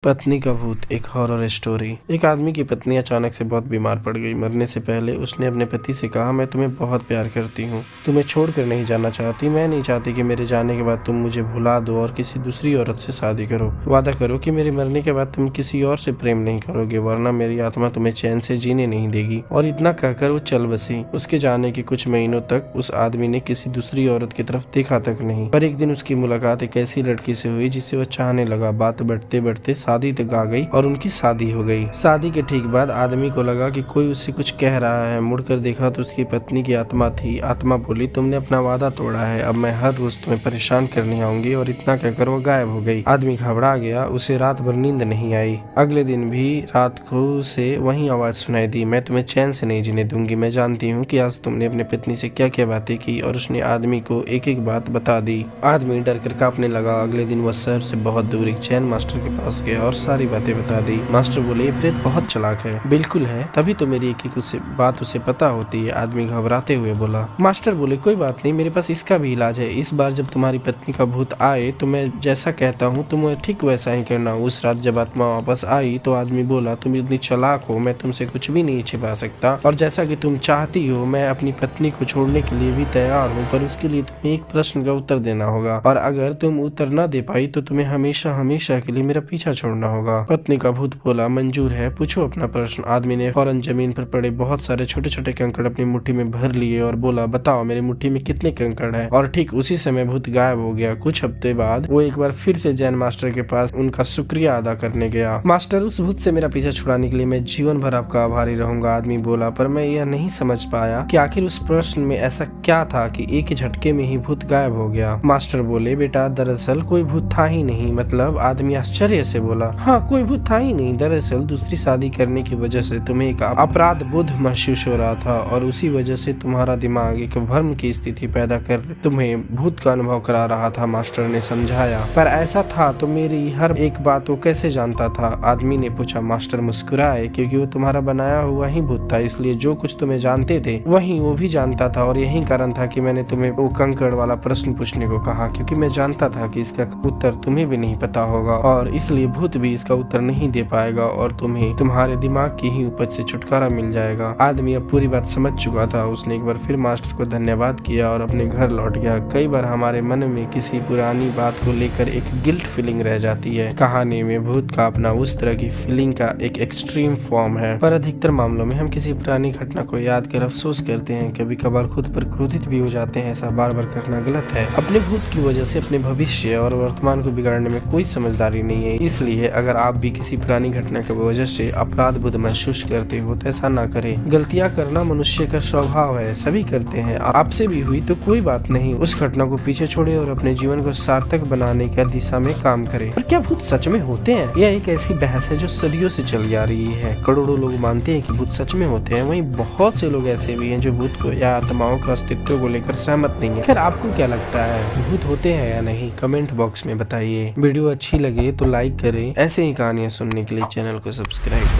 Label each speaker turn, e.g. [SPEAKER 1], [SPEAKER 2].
[SPEAKER 1] पत्नी का भूत, एक हॉरर स्टोरी। एक आदमी की पत्नी अचानक से बहुत बीमार पड़ गई। मरने से पहले उसने अपने पति से कहा, मैं तुम्हें बहुत प्यार करती हूँ, तुम्हें छोड़कर नहीं जाना चाहती। मैं नहीं चाहती कि मेरे जाने के बाद तुम मुझे भुला दो और किसी दूसरी औरत से शादी करो। वादा करो कि मेरे मरने के बाद तुम किसी और से प्रेम नहीं करोगे, वरना मेरी आत्मा तुम्हें चैन से जीने नहीं देगी। और इतना कहकर वो चल बसी। उसके जाने के कुछ महीनों तक उस आदमी ने किसी दूसरी औरत की तरफ देखा तक नहीं। पर एक दिन उसकी मुलाकात एक ऐसी लड़की से हुई जिसे वो चाहने लगा। बात बढ़ते बढ़ते शादी तक आ गई और उनकी शादी हो गई। शादी के ठीक बाद आदमी को लगा कि कोई उससे कुछ कह रहा है। मुड़कर देखा तो उसकी पत्नी की आत्मा थी। आत्मा बोली, तुमने अपना वादा तोड़ा है, अब मैं हर रोज तुम्हें परेशान करने आऊंगी। और इतना कहकर वो गायब हो गई। आदमी घबरा गया, उसे रात भर नींद नहीं आई। अगले दिन भी रात को उसे वही आवाज सुनाई दी, मैं तुम्हें चैन से नहीं जीने दूंगी। मैं जानती हूँ कि आज तुमने अपनी पत्नी से क्या क्या बातें की। और उसने आदमी को एक एक बात बता दी। आदमी डर कर कांपने लगा। अगले दिन वह शहर से बहुत दूर एक जैन मास्टर के पास गया और सारी बातें बता दी। मास्टर बोले, ये प्रेत बहुत चालाक है। बिल्कुल है, तभी तो मेरी एक एक बात उसे पता होती है। आदमी घबराते हुए बोला। मास्टर बोले, कोई बात नहीं, मेरे पास इसका भी इलाज है। इस बार जब तुम्हारी पत्नी का भूत आए तो मैं जैसा कहता हूँ तुम ठीक वैसा ही करना। उस रात जब आत्मा वापस आई तो आदमी बोला, तुम इतनी चालाक हो, मैं तुमसे कुछ भी नहीं छिपा सकता। और जैसा कि तुम चाहती हो, मैं अपनी पत्नी को छोड़ने के लिए भी तैयार हूँ, पर उसके लिए तुम्हें एक प्रश्न का उत्तर देना होगा। और अगर तुम उत्तर न दे पाई तो तुम्हें हमेशा हमेशा के लिए मेरा पीछा छोड़ना होगा। पत्नी का भूत बोला, मंजूर है, पूछो अपना प्रश्न। आदमी ने फौरन जमीन पर पड़े बहुत सारे छोटे छोटे कंकड़ अपनी मुट्ठी में भर लिए और बोला, बताओ मेरी मुट्ठी में कितने कंकड़ हैं। और ठीक उसी समय भूत गायब हो गया। कुछ हफ्ते बाद वो एक बार फिर से जैन मास्टर के पास उनका शुक्रिया अदा करने गया। मास्टर, उस भूत से मेरा पीछा छुड़ाने के लिए मैं जीवन भर आपका आभारी रहूंगा। आदमी बोला, पर मैं यह नहीं समझ पाया कि आखिर उस प्रश्न में ऐसा क्या था कि एक ही झटके में ही भूत गायब हो गया। मास्टर बोले, बेटा दरअसल कोई भूत था ही नहीं। मतलब? आदमी आश्चर्य से बोला, हाँ, कोई भूत था ही नहीं। दरअसल दूसरी शादी करने की वजह से तुम्हें एक अपराध बोध महसूस हो रहा था और उसी वजह से तुम्हारा दिमाग एक भ्रम की स्थिति पैदा कर तुम्हें भूत का अनुभव करा रहा था। मास्टर ने समझाया। पर ऐसा था तो मेरी हर एक बात वो कैसे जानता था? आदमी ने पूछा। मास्टर मुस्कुराए, क्योंकि वो तुम्हारा बनाया हुआ ही भूत था, इसलिए जो कुछ तुम्हें जानते थे वही वो भी जानता था। और यही कारण था कि मैंने तुम्हें वो कंकड़ वाला प्रश्न पूछने को कहा, क्योंकि मैं जानता था कि इसका उत्तर तुम्हें भी नहीं पता होगा और इसलिए भूत भी इसका उत्तर नहीं दे पाएगा और तुम्हें तुम्हारे दिमाग की ही उपज से छुटकारा मिल जाएगा। आदमी अब पूरी बात समझ चुका था। उसने एक बार फिर मास्टर को धन्यवाद किया और अपने घर लौट गया। कई बार हमारे मन में किसी पुरानी बात को लेकर एक गिल्ट फीलिंग रह जाती है। कहानी में भूत का अपना उस तरह की फीलिंग का एक एक्सट्रीम फॉर्म है, पर अधिकतर मामलों में हम किसी पुरानी घटना को याद कर अफसोस करते हैं। कभी कभार खुद पर क्रोधित भी हो जाते हैं। ऐसा बार बार करना गलत है। अपने भूत की वजह से अपने भविष्य और वर्तमान को बिगाड़ने में कोई समझदारी नहीं है। इसलिए अगर आप भी किसी पुरानी घटना की वजह से अपराध बोध महसूस करते हो तो ऐसा ना करें। गलतियां करना मनुष्य का स्वभाव है, सभी करते हैं। आपसे भी हुई तो कोई बात नहीं, उस घटना को पीछे छोड़े और अपने जीवन को सार्थक बनाने की दिशा में काम करें। पर क्या भूत सच में होते हैं? यह एक ऐसी बहस है जो सदियों से चली आ रही है। करोड़ों लोग मानते हैं कि भूत सच में होते हैं, वहीं बहुत से लोग ऐसे भी हैं जो भूत को या आत्माओं के अस्तित्व को लेकर सहमत नहीं है। खैर, आपको क्या लगता है, भूत होते हैं या नहीं? कमेंट बॉक्स में बताइए। वीडियो अच्छी लगे तो लाइक करें। ऐसे ही कहानियां सुनने के लिए चैनल को सब्सक्राइब